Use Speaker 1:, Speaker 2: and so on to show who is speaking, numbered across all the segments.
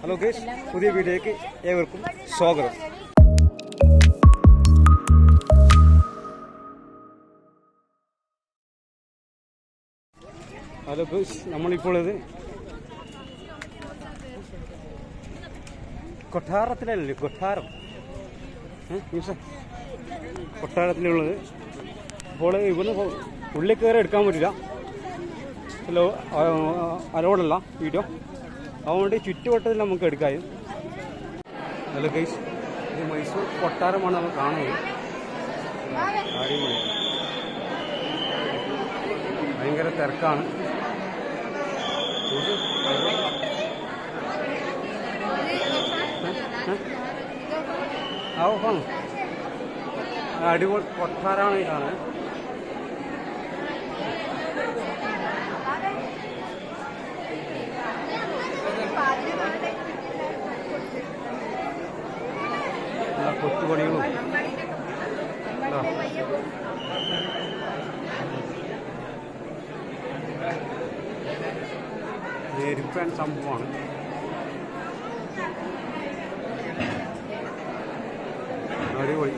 Speaker 1: Hello guys, പുതിയ വീഡിയോയ്ക്ക് ഏവർക്കും സ്വാഗതം. ഹലോ ഗൈസ്, നമ്മളിപ്പോൾ ഇത് കൊട്ടാരത്തിലല്ലേ, കൊട്ടാരത്തിലുള്ളത്. അപ്പോൾ ഇവിടുന്ന് ഉള്ളിൽ കയറി എടുക്കാൻ പറ്റില്ല, ഹലോ അലോഡല്ല വീഡിയോ, അതുകൊണ്ട് ചുറ്റുവട്ടത്തിൽ നമുക്ക് എടുക്കാം. ഹലോ ഗൈസ്, ഇത് മൈസൂർ കൊട്ടാരമാണ് നമ്മൾ കാണുന്നത്. അടിപൊളി, ഭയങ്കര തിരക്കാണ്. ഓഫാണ്, അടിപൊളി കൊട്ടാരമാണ് ഈ കാണാൻ. കൊത്തുപണികളും നേരിപ്പാൻ സംഭവമാണ്. അടിപൊളി.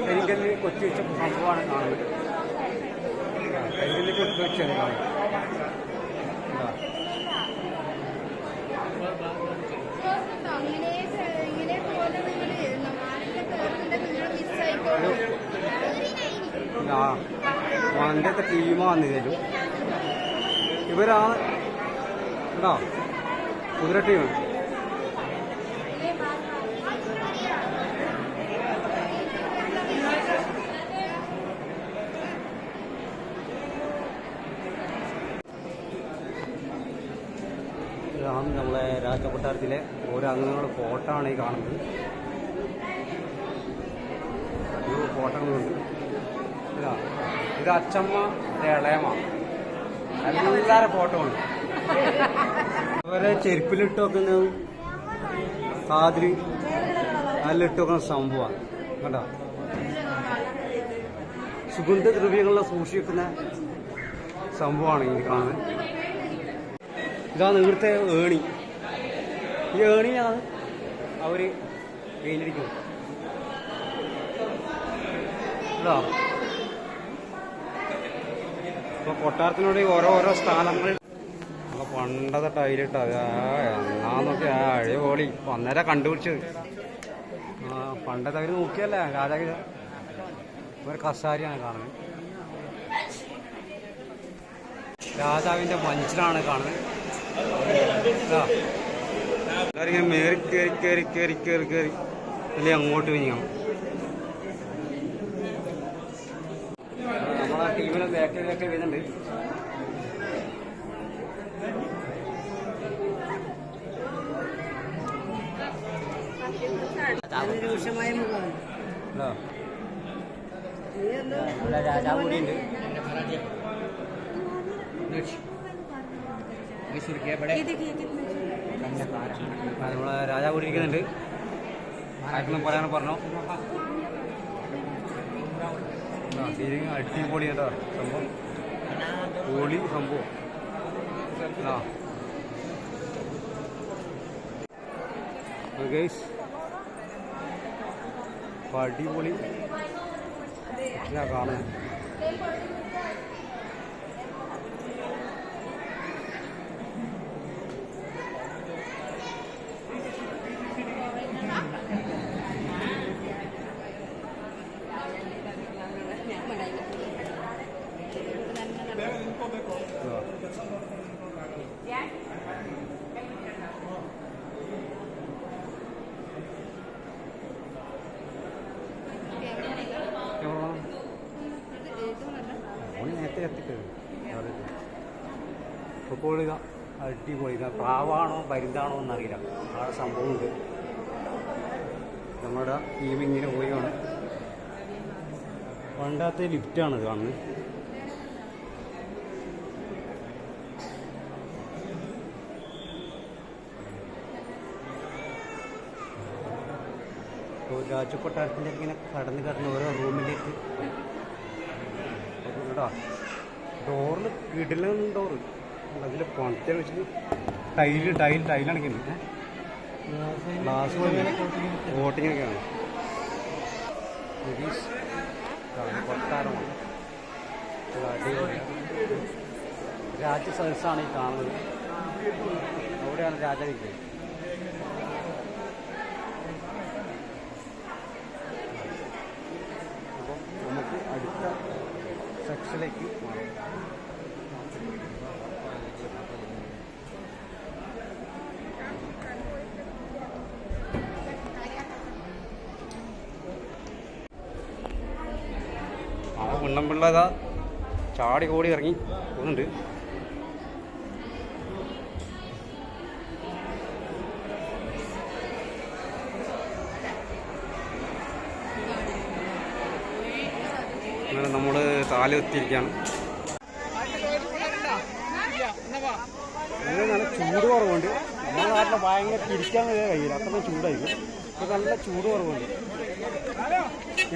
Speaker 1: കരിങ്കല്ല് കൊത്തി വെച്ച സംഭവമാണ് കാണുന്നത്. കരിങ്കല്ല് കൊത്തി വെച്ചാണ് കാണുന്നത്. പണ്ടത്തെ ടീമാണ് ഇതിലും. ഇവരാണ് കേട്ടോ, കുതിര ടീം. ഇതാണ് നമ്മളെ രാജകൊട്ടാരത്തിലെ ഓരോ അംഗങ്ങളുടെ ഫോട്ടോയാണ് ഈ കാണുന്നത്. അധികം ഫോട്ടോകളുണ്ട്. ഇത് അച്ചമ്മ, ഇളയമ്മ, എല്ലാവരും ഫോട്ടോ ഉണ്ട്. അവരെ ചെരുപ്പിലിട്ട് വെക്കുന്നത് കാതിരി അതിലിട്ട് വെക്കുന്ന സംഭവമാണ് കേട്ടോ. സുഗന്ധദ്രവ്യങ്ങളിലെ സൂക്ഷിക്കുന്ന സംഭവമാണ് ഈ കാണുന്നത്. ഇതാണ് ഇവിടുത്തെ ഏണി. ഈ ഏണിയാണ് അവർ പെയിന്റടിക്കുന്നത് കേട്ടോ. ഇപ്പോൾ കൊട്ടാരത്തിനോട് ഓരോ സ്ഥാനങ്ങളിൽ പണ്ടത്തെ ടൈലിട്ട് എന്നാന്നൊക്കെ അഴിപൊളി അന്നേരം കണ്ടുപിടിച്ചത്. പണ്ടത്തെ അവർ നോക്കിയല്ലേ രാജാവ്. ഒരു കസാരിയാണ് കാണുന്നത്. രാജാവിൻ്റെ മഞ്ചിലാണ് കാണുന്നത്. എല്ലാവരും മേറി കയറി അല്ലേ അങ്ങോട്ട് വിഞ്ഞാണ്. നമ്മളെ ടീമിലെ ബാക്കിലൊക്കെ വരുന്നുണ്ട്. രൂക്ഷമായ മുഖമാണ്. രാജാവ് കൂടിയുണ്ട്. നമ്മളെ രാജാവ് കൂടി ഇരിക്കുന്നുണ്ട്. ആർക്കെങ്കിലും പറയാൻ പറഞ്ഞോ. അടിപൊളി കേട്ടോ സംഭവം, പൊളി സംഭവം. അടിപൊളി കാണുന്നത്. നേരത്തെ എത്തിക്കരുത്. ഇപ്പോൾ ഇതാ അടിപൊളി. പ്രാവാണോ പരുന്താണോ എന്നറിയില്ല, ആ സംഭവമുണ്ട്. നമ്മുടെ ടീം ഇങ്ങനെ പോയാണ്. പണ്ടത്തെ ലിഫ്റ്റാണ് കാണുന്നത്. രാജകൊട്ടാരത്തിൻ്റെ ഇങ്ങനെ കടന്ന് ഓരോ റൂമിലേക്ക് കേട്ടോ. ഡോറിൽ കിടിലൻ ഡോറ് അതിൽ പണത്തെ വെച്ചിട്ട് ടൈലടക്കുന്നത് ഗ്ലാസ് കോട്ടിങ്ങൊക്കെയാണ്. കൊട്ടാരമാണ്. രാജ സദസ്സാണ് ഈ കാണുന്നത്. അവിടെയാണ് രാജാവിരിക്കുന്നത്. അപ്പം നമുക്ക് അടുത്ത സെക്ഷനിലേക്ക് മാറാം. ഉണ്ണംപിള്ള ഇതാ ചാടി ഓടി ഇറങ്ങി പോകുന്നുണ്ട്. അങ്ങനെ നമ്മൾ താലി എത്തിയിരിക്കുകയാണ്. നല്ല ചൂട് കുറവുണ്ട്. നമ്മുടെ നാട്ടിൽ ഭയങ്കര തിരിക്കാൻ കഴിയില്ല, അത്രയും ചൂടായിരിക്കും. ഇപ്പം നല്ല ചൂട് കുറവുണ്ട്.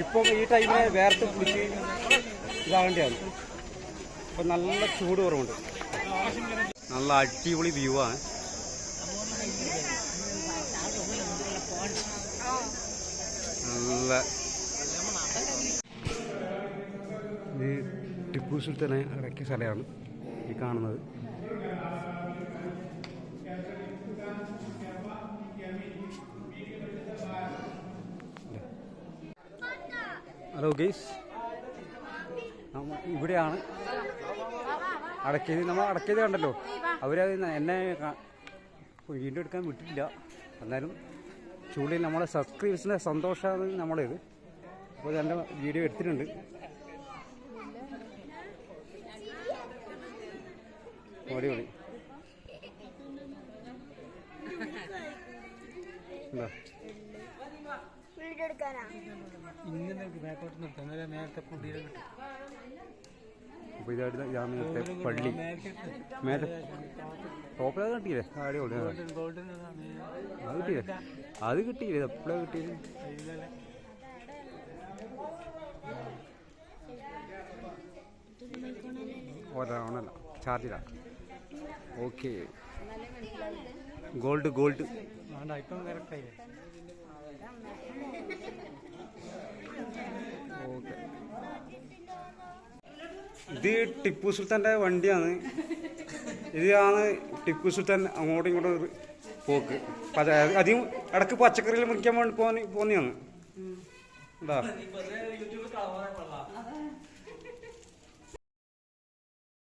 Speaker 1: ഇപ്പം ഈ ടൈമിൽ വേർത്ത് കുളിച്ച് ഇതാകേണ്ടതാണ്. ഇപ്പം നല്ല ചൂട് കുറവുണ്ട്. നല്ല അടിപൊളി വ്യൂ ആണ്. നല്ല ഇത് ടിപ്പു സുൽത്താനെ ഇറക്കിയ സ്ഥലമാണ് ഈ കാണുന്നത്. ഹലോ ഗെയ്സ്, ഇവിടെയാണ് അടക്കിയത്. നമ്മൾ അടക്കിയത് കണ്ടല്ലോ, അവരത് എന്നെ വീണ്ടും എടുക്കാൻ വിട്ടിട്ടില്ല. എന്നാലും ചൂടിൽ നമ്മളെ സബ്സ്ക്രൈബേഴ്സിൻ്റെ സന്തോഷമാണ് നമ്മളേത്. അപ്പോൾ എൻ്റെ വീഡിയോ എടുത്തിട്ടുണ്ട്. അടിപൊളി എന്താ അപ്പോൾ ഇതാണ് നേരത്തെ പള്ളി. മേലെ ടോപ്പിലത് കിട്ടിയില്ലേ? അടിപൊളി. അത് കിട്ടിയില്ലേ? അത് കിട്ടിയില്ലേ? എപ്പോഴാണ് കിട്ടിയത്? ഓണല്ല, ചാർജില്ല. ഓക്കെ, ഗോൾഡ് ഇപ്പം കറക്റ്റായില്ലേ? ഓക്കെ, ഇത് ടിപ്പു സുൽത്താൻ്റെ വണ്ടിയാണ്. ഇതാണ് ടിപ്പു സുൽത്താൻ അങ്ങോട്ടും ഇങ്ങോട്ടും പോക്ക്. അധികം ഇടയ്ക്ക് പച്ചക്കറിയിൽ മുറിക്കാൻ വേണ്ടി പോന്നെയാണ്. എന്താ